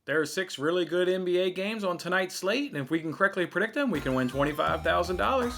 There are 6 really good NBA games on tonight's slate, and if we can correctly predict them, we can win $25,000.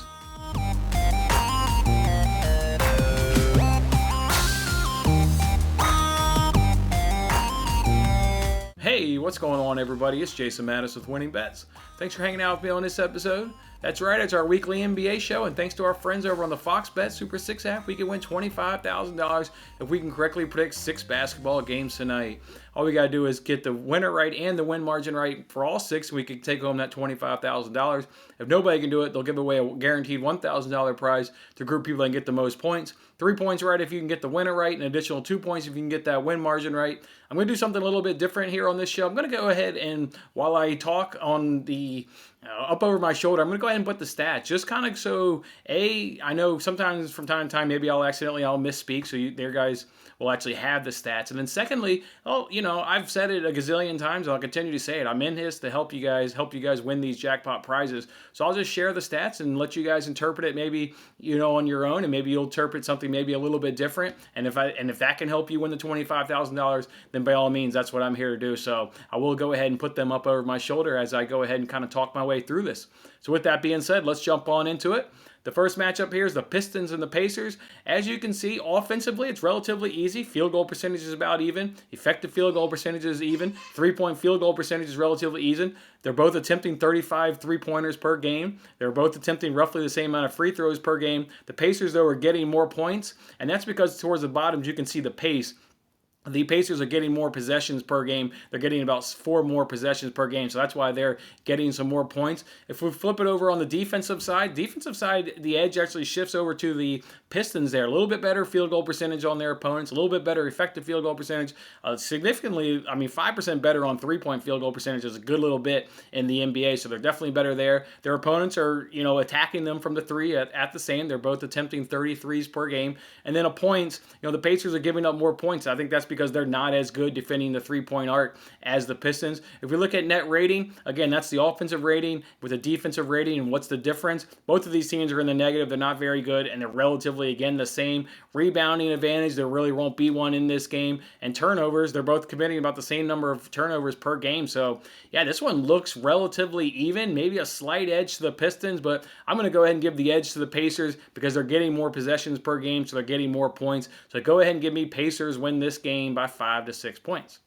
Hey, what's going on, everybody? It's Jason Mattis with Winning Bets. Thanks for hanging out with me on this episode. That's right, it's our weekly NBA show, and thanks to our friends over on the Fox Bet Super 6 app, we can win $25,000 if we can correctly predict 6 basketball games tonight. All we got to do is get the winner right and the win margin right for all 6, we can take home that $25,000. If nobody can do it, they'll give away a guaranteed $1,000 prize to group people that can get the most points. 3 points right if you can get the winner right, an additional 2 points if you can get that win margin right. I'm going to do something a little bit different here on this show. I'm going to go ahead and, while I talk on the up over my shoulder, I'm going to go ahead and put the stats, just kind of so, I know sometimes from time to time, maybe I'll misspeak, so you guys will actually have the stats. And then secondly, I've said it a gazillion times, and I'll continue to say it. I'm in this to help you guys win these jackpot prizes. So I'll just share the stats and let you guys interpret it maybe, on your own, and maybe you'll interpret something maybe a little bit different. And if that can help you win the $25,000, then by all means, that's what I'm here to do. So I will go ahead and put them up over my shoulder as I go ahead and kind of talk my way through this. So with that being said, let's jump on into it. The first matchup here is the Pistons and the Pacers. As you can see, offensively, it's relatively easy. Field goal percentage is about even. Effective field goal percentage is even. 3-point field goal percentage is relatively even. They're both attempting 35 three-pointers per game. They're both attempting roughly the same amount of free throws per game. The Pacers, though, are getting more points, and that's because towards the bottoms you can see the pace. The Pacers are getting more possessions per game. They're getting about 4 more possessions per game, so that's why they're getting some more points. If we flip it over on the defensive side, the edge actually shifts over to the Pistons there. A little bit better field goal percentage on their opponents, a little bit better effective field goal percentage, significantly, 5% better on 3-point field goal percentage is a good little bit in the NBA, so they're definitely better there. Their opponents are, attacking them from the 3 at the same. They're both attempting 33s per game. And then points, the Pacers are giving up more points. I think that's because they're not as good defending the 3-point arc as the Pistons. If we look at net rating, again, that's the offensive rating with a defensive rating, and what's the difference? Both of these teams are in the negative. They're not very good, and they're relatively, again, the same. Rebounding advantage, there really won't be one in this game. And turnovers, they're both committing about the same number of turnovers per game. So, yeah, this one looks relatively even, maybe a slight edge to the Pistons, but I'm going to go ahead and give the edge to the Pacers because they're getting more possessions per game, so they're getting more points. So go ahead and give me Pacers win this game by 5 to 6 points.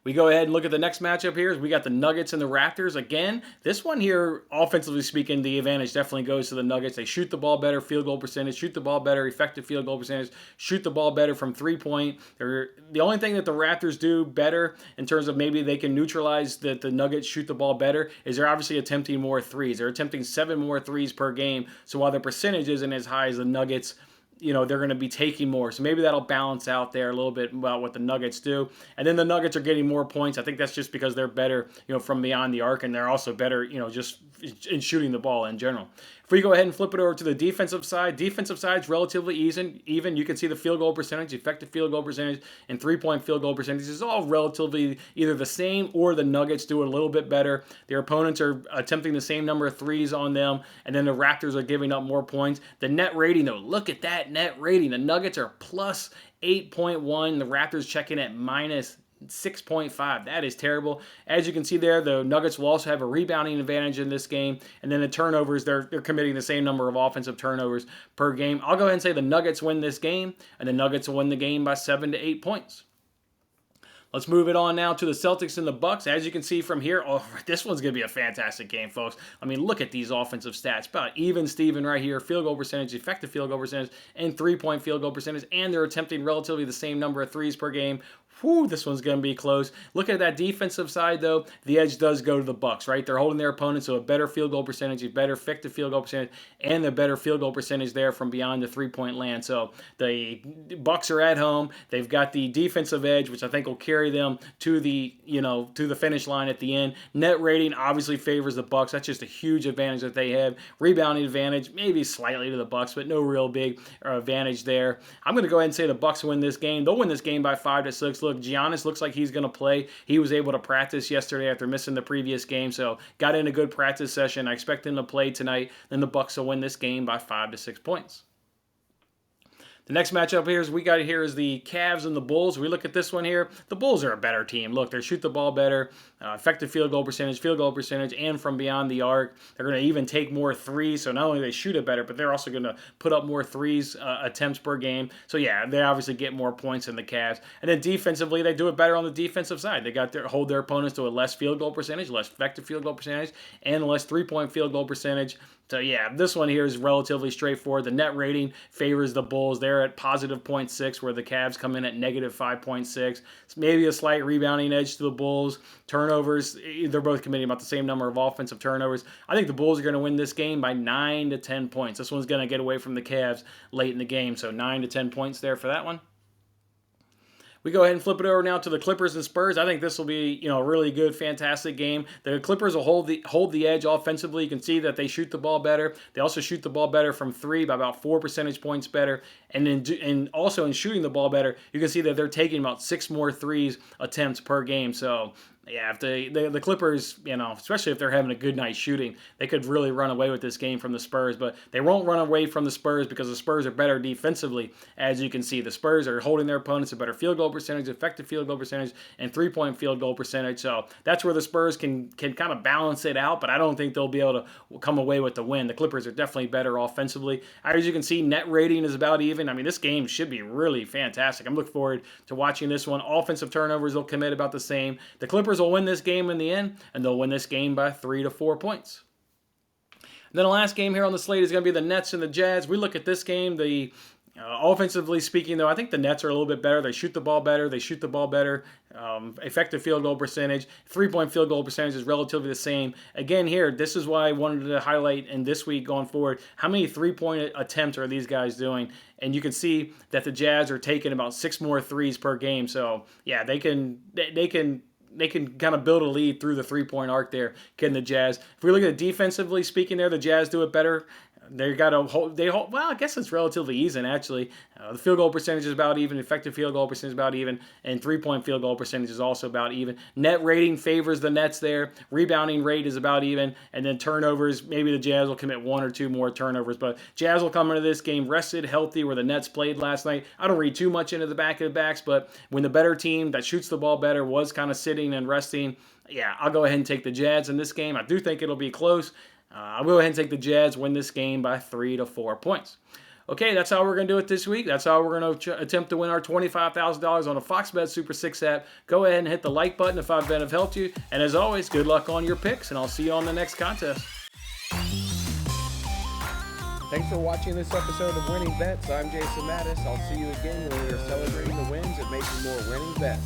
We go ahead and look at the next matchup here. We got the Nuggets and the Raptors. Again, this one here, offensively speaking, the advantage definitely goes to the Nuggets. They shoot the ball better, field goal percentage, shoot the ball better, effective field goal percentage, shoot the ball better from 3-point. The only thing that the Raptors do better in terms of maybe they can neutralize that the Nuggets shoot the ball better is they're obviously attempting more threes. They're attempting 7 more threes per game. So while the percentage isn't as high as the Nuggets, they're going to be taking more. So maybe that'll balance out there a little bit about what the Nuggets do. And then the Nuggets are getting more points. I think that's just because they're better, from beyond the arc, and they're also better, just in shooting the ball in general. If we go ahead and flip it over to the defensive side is relatively even. You can see the field goal percentage, effective field goal percentage, and 3-point field goal percentage is all relatively either the same or the Nuggets do it a little bit better. Their opponents are attempting the same number of threes on them, and then the Raptors are giving up more points. The net rating, though, look at that net rating. The Nuggets are plus 8.1. The Raptors checking at minus 6.5. That is terrible. As you can see there, the Nuggets will also have a rebounding advantage in this game. And then the turnovers, they're committing the same number of offensive turnovers per game. I'll go ahead and say the Nuggets win this game, and the Nuggets will win the game by 7 to 8 points. Let's move it on now to the Celtics and the Bucks. As you can see from here, this one's going to be a fantastic game, folks. Look at these offensive stats. About even Steven right here. Field goal percentage, effective field goal percentage, and 3-point field goal percentage. And they're attempting relatively the same number of threes per game. This one's going to be close. Look at that defensive side, though. The edge does go to the Bucks, right? They're holding their opponents to a better field goal percentage, a better effective field goal percentage, and a better field goal percentage there from beyond the 3-point land. So the Bucks are at home. They've got the defensive edge, which I think will carry them to the finish line at the end. Net rating obviously favors the Bucks. That's just a huge advantage that they have. Rebounding advantage, maybe slightly to the Bucks, but no real big advantage there. I'm going to go ahead and say the Bucks win this game. They'll win this game by 5 to 6. Look, Giannis looks like he's going to play. He was able to practice yesterday after missing the previous game, so got in a good practice session. I expect him to play tonight. Then the Bucks will win this game by 5 to 6 points. The next matchup here is the Cavs and the Bulls. We look at this one here. The Bulls are a better team. Look, they shoot the ball better, effective field goal percentage, and from beyond the arc. They're going to even take more threes. So not only do they shoot it better, but they're also going to put up more threes attempts per game. So yeah, they obviously get more points than the Cavs. And then defensively, they do it better on the defensive side. They hold their opponents to a less field goal percentage, less effective field goal percentage, and less three-point field goal percentage. So yeah, this one here is relatively straightforward. The net rating favors the Bulls. They're at positive 0.6, where the Cavs come in at negative 5.6. It's maybe a slight rebounding edge to the Bulls. Turnovers, they're both committing about the same number of offensive turnovers. I think the Bulls are going to win this game by 9 to 10 points. This one's going to get away from the Cavs late in the game, so 9 to 10 points there for that one. We go ahead and flip it over now to the Clippers and Spurs. I think this will be, a really good, fantastic game. The Clippers will hold the edge offensively. You can see that they shoot the ball better. They also shoot the ball better from three by about 4 percentage points better. And also in shooting the ball better, you can see that they're taking about 6 more threes attempts per game. So yeah, if the Clippers, especially if they're having a good night shooting, they could really run away with this game from the Spurs. But they won't run away from the Spurs because the Spurs are better defensively. As you can see, the Spurs are holding their opponents a better field goal percentage, effective field goal percentage, and three-point field goal percentage. So that's where the Spurs can kind of balance it out, but I don't think they'll be able to come away with the win. The Clippers are definitely better offensively. As you can see, net rating is about even. I mean, this game should be really fantastic. I'm looking forward to watching this one. Offensive turnovers will commit about the same. The Clippers will win this game in the end, and they'll win this game by 3 to 4 points. And then the last game here on the slate is going to be the Nets and the Jazz. We look at this game, offensively speaking, though, I think the Nets are a little bit better. They shoot the ball better. Effective field goal percentage, three-point field goal percentage is relatively the same. Again, here, this is why I wanted to highlight in this week going forward, how many three-point attempts are these guys doing? And you can see that the Jazz are taking about 6 more threes per game. So, yeah, they can kind of build a lead through the three-point arc there, can the Jazz. If we look at it defensively speaking there, the Jazz do it better. Well, I guess it's relatively even, actually. The field goal percentage is about even, effective field goal percentage is about even, and three-point field goal percentage is also about even. Net rating favors the Nets there. Rebounding rate is about even, and then turnovers, maybe the Jazz will commit 1 or 2 more turnovers, but Jazz will come into this game rested, healthy, where the Nets played last night. I don't read too much into the back-of-the-backs, but when the better team that shoots the ball better was kind of sitting and resting, yeah, I'll go ahead and take the Jazz in this game. I do think it'll be close. I'll go ahead and take the Jazz, win this game by 3 to 4 points. Okay, that's how we're going to do it this week. That's how we're going to attempt to win our $25,000 on a Fox Bet Super 6 app. Go ahead and hit the like button if I've helped you. And as always, good luck on your picks, and I'll see you on the next contest. Thanks for watching this episode of Winning Bets. I'm Jason Mattis. I'll see you again when we are celebrating the wins and making more winning bets.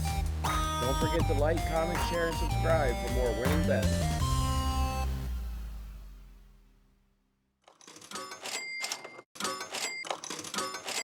Don't forget to like, comment, share, and subscribe for more winning bets.